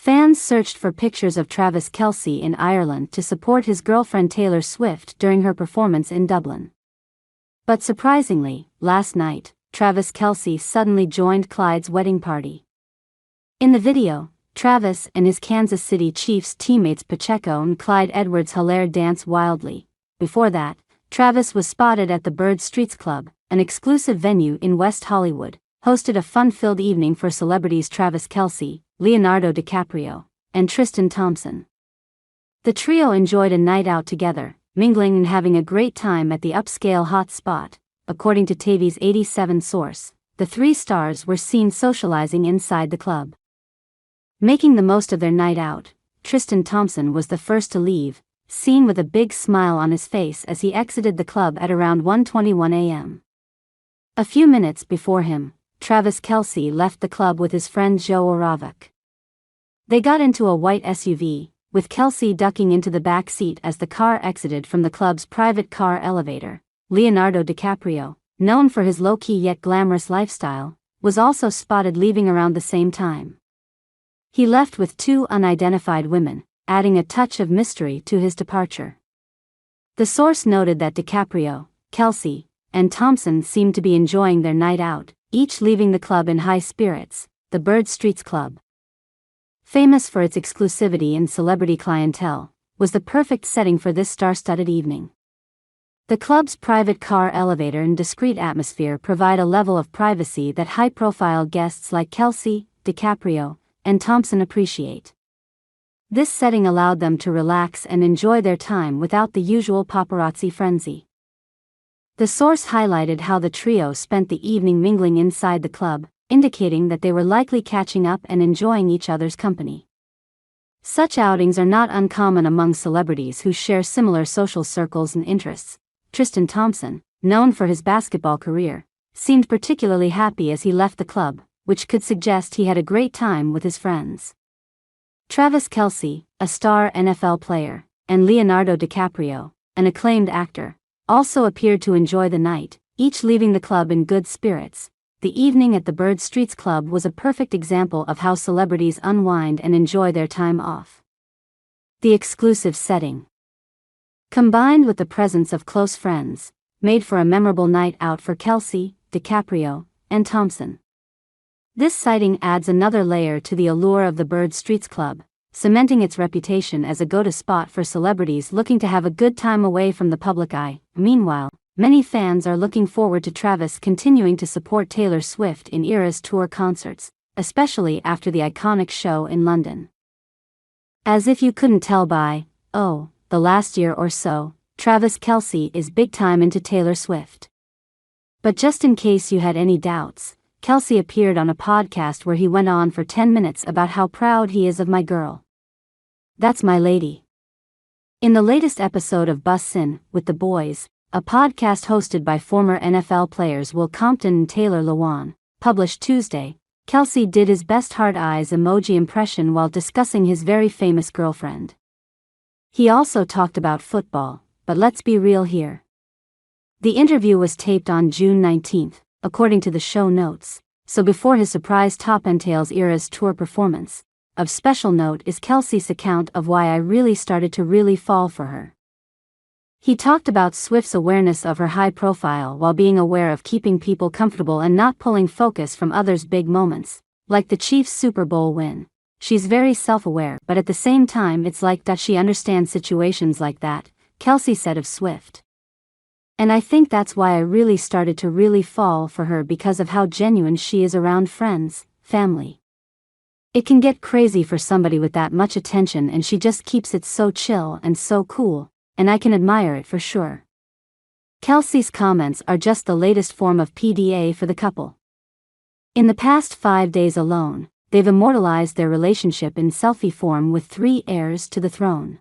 Fans searched for pictures of Travis Kelce in Ireland to support his girlfriend Taylor Swift during her performance in Dublin. But surprisingly, last night, Travis Kelce suddenly joined Clyde's wedding party. In the video, Travis and his Kansas City Chiefs teammates Pacheco and Clyde Edwards-Helaire dance wildly. Before that, Travis was spotted at the Bird Streets Club, an exclusive venue in West Hollywood, hosted a fun-filled evening for celebrities Travis Kelce, Leonardo DiCaprio, and Tristan Thompson. The trio enjoyed a night out together, mingling and having a great time at the upscale hot spot. According to TV's 87 source, the three stars were seen socializing inside the club. Making the most of their night out, Tristan Thompson was the first to leave, seen with a big smile on his face as he exited the club at around 1:21 a.m. A few minutes before him, Travis Kelce left the club with his friend Joe Oravec. They got into a white SUV, with Kelce ducking into the back seat as the car exited from the club's private car elevator. Leonardo DiCaprio, known for his low-key yet glamorous lifestyle, was also spotted leaving around the same time. He left with two unidentified women, adding a touch of mystery to his departure. The source noted that DiCaprio, Kelce, and Thompson seemed to be enjoying their night out, each leaving the club in high spirits. The Bird Streets Club, famous for its exclusivity and celebrity clientele, was the perfect setting for this star-studded evening. The club's private car elevator and discreet atmosphere provide a level of privacy that high-profile guests like Kelce, DiCaprio, and Thompson appreciate. This setting allowed them to relax and enjoy their time without the usual paparazzi frenzy. The source highlighted how the trio spent the evening mingling inside the club, indicating that they were likely catching up and enjoying each other's company. Such outings are not uncommon among celebrities who share similar social circles and interests. Tristan Thompson, known for his basketball career, seemed particularly happy as he left the club, which could suggest he had a great time with his friends. Travis Kelce, a star NFL player, and Leonardo DiCaprio, an acclaimed actor, also appeared to enjoy the night, each leaving the club in good spirits. The evening at the Bird Streets Club was a perfect example of how celebrities unwind and enjoy their time off. The exclusive setting, combined with the presence of close friends, made for a memorable night out for Kelce, DiCaprio, and Thompson. This sighting adds another layer to the allure of the Bird Streets Club, cementing its reputation as a go-to spot for celebrities looking to have a good time away from the public eye. Meanwhile, many fans are looking forward to Travis continuing to support Taylor Swift in Eras Tour concerts, especially after the iconic show in London. As if you couldn't tell by, the last year or so, Travis Kelce is big time into Taylor Swift. But just in case you had any doubts, Kelce appeared on a podcast where he went on for 10 minutes about how proud he is of "My girl. That's my lady." In the latest episode of Bussin' with the Boys, a podcast hosted by former NFL players Will Compton and Taylor Lewan, published Tuesday, Kelce did his best heart eyes emoji impression while discussing his very famous girlfriend. He also talked about football, but let's be real here. The interview was taped on June 19th, according to the show notes, so before his surprise Top Entails Eras Tour performance. Of special note is Kelce's account of why I really started to really fall for her. He talked about Swift's awareness of her high profile while being aware of keeping people comfortable and not pulling focus from others' big moments, like the Chiefs' Super Bowl win. She's very self-aware, but at the same time it's like that she understands situations like that, Kelce said of Swift. And I think that's why I really started to really fall for her, because of how genuine she is around friends, family. It can get crazy for somebody with that much attention, and she just keeps it so chill and so cool, and I can admire it for sure. Kelce's comments are just the latest form of PDA for the couple. In the past 5 days alone, they've immortalized their relationship in selfie form with 3 heirs to the throne.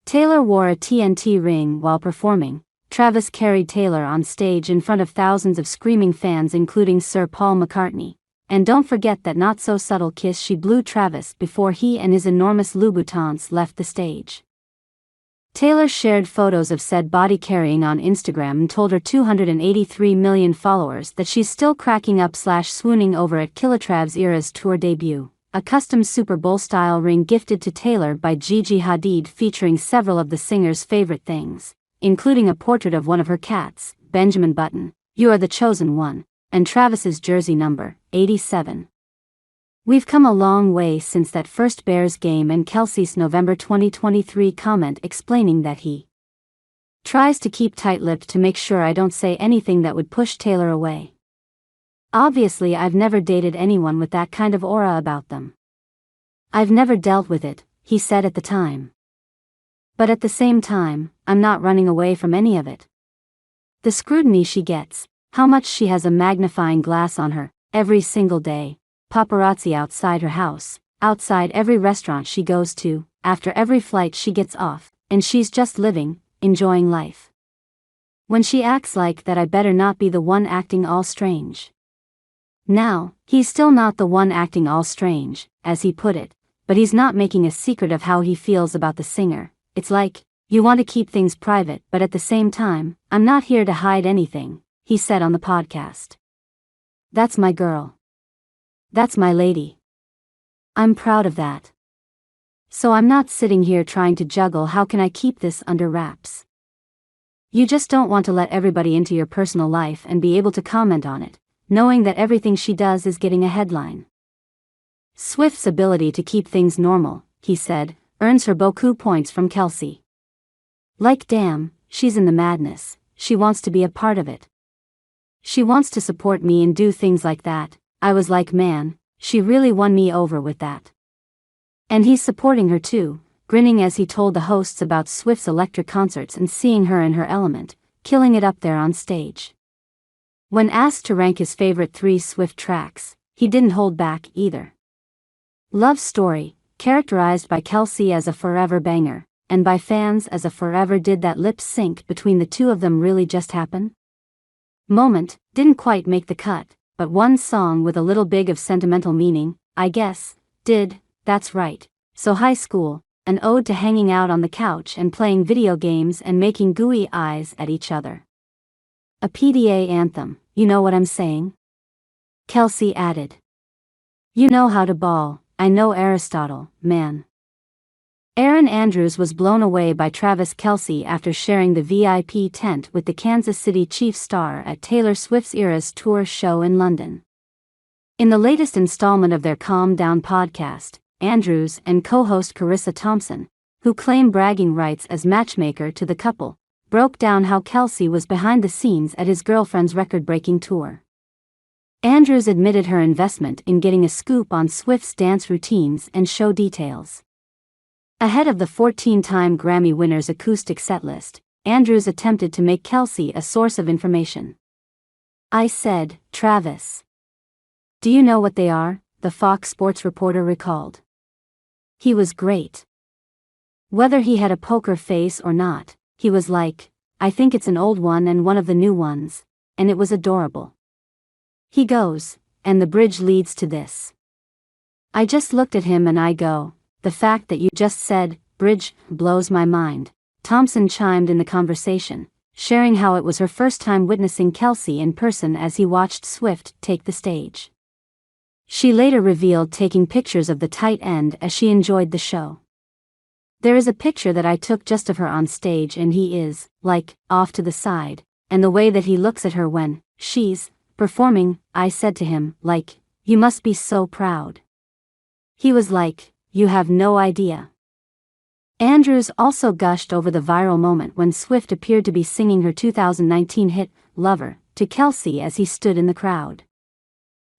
Taylor wore a TNT ring while performing. Travis carried Taylor on stage in front of thousands of screaming fans, including Sir Paul McCartney. And don't forget that not-so-subtle kiss she blew Travis before he and his enormous Louboutins left the stage. Taylor shared photos of said body carrying on Instagram and told her 283 million followers that she's still cracking up/swooning over at Killatrav's Eras Tour debut. a custom Super Bowl-style ring gifted to Taylor by Gigi Hadid featuring several of the singer's favorite things, including a portrait of one of her cats, Benjamin Button, "You Are the Chosen One," and Travis's jersey number, 87. "We've come a long way since that first Bears game," and Kelce's November 2023 comment explaining that he tries to keep tight-lipped to make sure I don't say anything that would push Taylor away. "Obviously I've never dated anyone with that kind of aura about them. I've never dealt with it," he said at the time. "But at the same time, I'm not running away from any of it. The scrutiny she gets, how much she has a magnifying glass on her, every single day, paparazzi outside her house, outside every restaurant she goes to, after every flight she gets off, and she's just living, enjoying life. When she acts like that, I better not be the one acting all strange." Now, he's still not the one acting all strange, as he put it, but he's not making a secret of how he feels about the singer. "It's like, you want to keep things private, but at the same time, I'm not here to hide anything," he said on the podcast. "That's my girl. That's my lady. I'm proud of that. So I'm not sitting here trying to juggle how can I keep this under wraps. You just don't want to let everybody into your personal life and be able to comment on it, knowing that everything she does is getting a headline." Swift's ability to keep things normal, he said, earns her beaucoup points from Kelce. "Like damn, she's in the madness, she wants to be a part of it. She wants to support me and do things like that." I was like, man, she really won me over with that. And he's supporting her too, grinning as he told the hosts about Swift's electric concerts and seeing her in her element, killing it up there on stage. When asked to rank his favorite 3 Swift tracks, he didn't hold back either. "Love Story," characterized by Kelce as a forever banger, and by fans as a forever did that lip sync between the two of them really just happen? "Moment," didn't quite make the cut, but one song with a little bit of sentimental meaning, I guess, did. That's right. So High School, an ode to hanging out on the couch and playing video games and making gooey eyes at each other. "A PDA anthem, you know what I'm saying?" Kelce added. "You know how to ball, I know Aristotle, man." Erin Andrews was blown away by Travis Kelce after sharing the VIP tent with the Kansas City Chiefs star at Taylor Swift's Eras Tour show in London. In the latest installment of their Calm Down podcast, Andrews and co-host Charissa Thompson, who claim bragging rights as matchmaker to the couple, broke down how Kelce was behind the scenes at his girlfriend's record-breaking tour. Andrews admitted her investment in getting a scoop on Swift's dance routines and show details. Ahead of the 14-time Grammy winner's acoustic setlist, Andrews attempted to make Kelce a source of information. "I said, Travis. Do you know what they are?" the Fox Sports reporter recalled. "He was great. Whether he had a poker face or not, he was like, I think it's an old one and one of the new ones, and it was adorable." He goes, and the bridge leads to this. "I just looked at him and I go, the fact that you just said, bridge, blows my mind." Thompson chimed in the conversation, sharing how it was her first time witnessing Kelce in person as he watched Swift take the stage. She later revealed taking pictures of the tight end as she enjoyed the show. "There is a picture that I took just of her on stage and he is, like, off to the side, and the way that he looks at her when she's performing, I said to him, like, you must be so proud. He was like, you have no idea." Andrews also gushed over the viral moment when Swift appeared to be singing her 2019 hit, Lover, to Kelce as he stood in the crowd.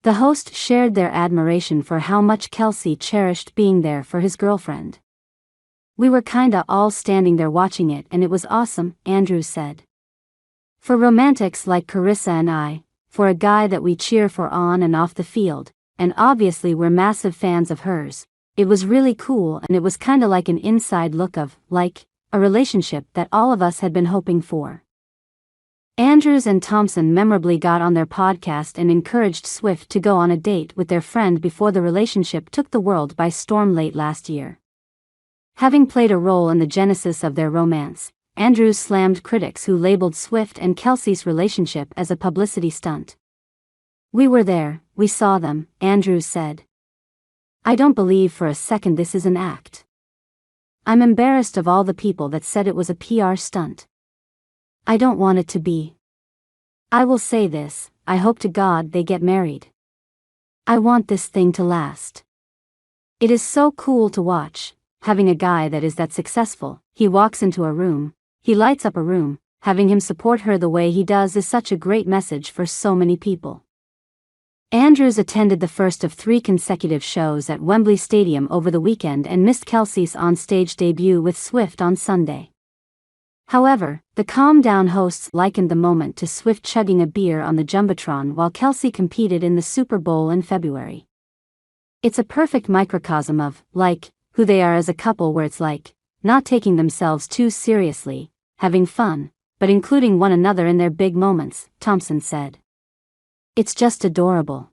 The host shared their admiration for how much Kelce cherished being there for his girlfriend. "We were kinda all standing there watching it and it was awesome," Andrews said. "For romantics like Charissa and I, for a guy that we cheer for on and off the field, and obviously we're massive fans of hers, it was really cool and it was kinda like an inside look of, like, a relationship that all of us had been hoping for." Andrews and Thompson memorably got on their podcast and encouraged Swift to go on a date with their friend before the relationship took the world by storm late last year. Having played a role in the genesis of their romance, Andrews slammed critics who labeled Swift and Kelce's relationship as a publicity stunt. "We were there, we saw them," Andrews said. I don't believe for a second this is an act. I'm embarrassed of all the people that said it was a PR stunt. I don't want it to be. I will say this, I hope to God they get married. I want this thing to last. It is so cool to watch, having a guy that is that successful. He walks into a room, he lights up a room, having him support her the way he does is such a great message for so many people. Andrews attended the first of 3 consecutive shows at Wembley Stadium over the weekend and missed Kelce's on-stage debut with Swift on Sunday. However, the calm-down hosts likened the moment to Swift chugging a beer on the Jumbotron while Kelce competed in the Super Bowl in February. It's a perfect microcosm of, who they are as a couple where it's not taking themselves too seriously, having fun, but including one another in their big moments, Thompson said. It's just adorable.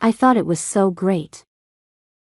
I thought it was so great.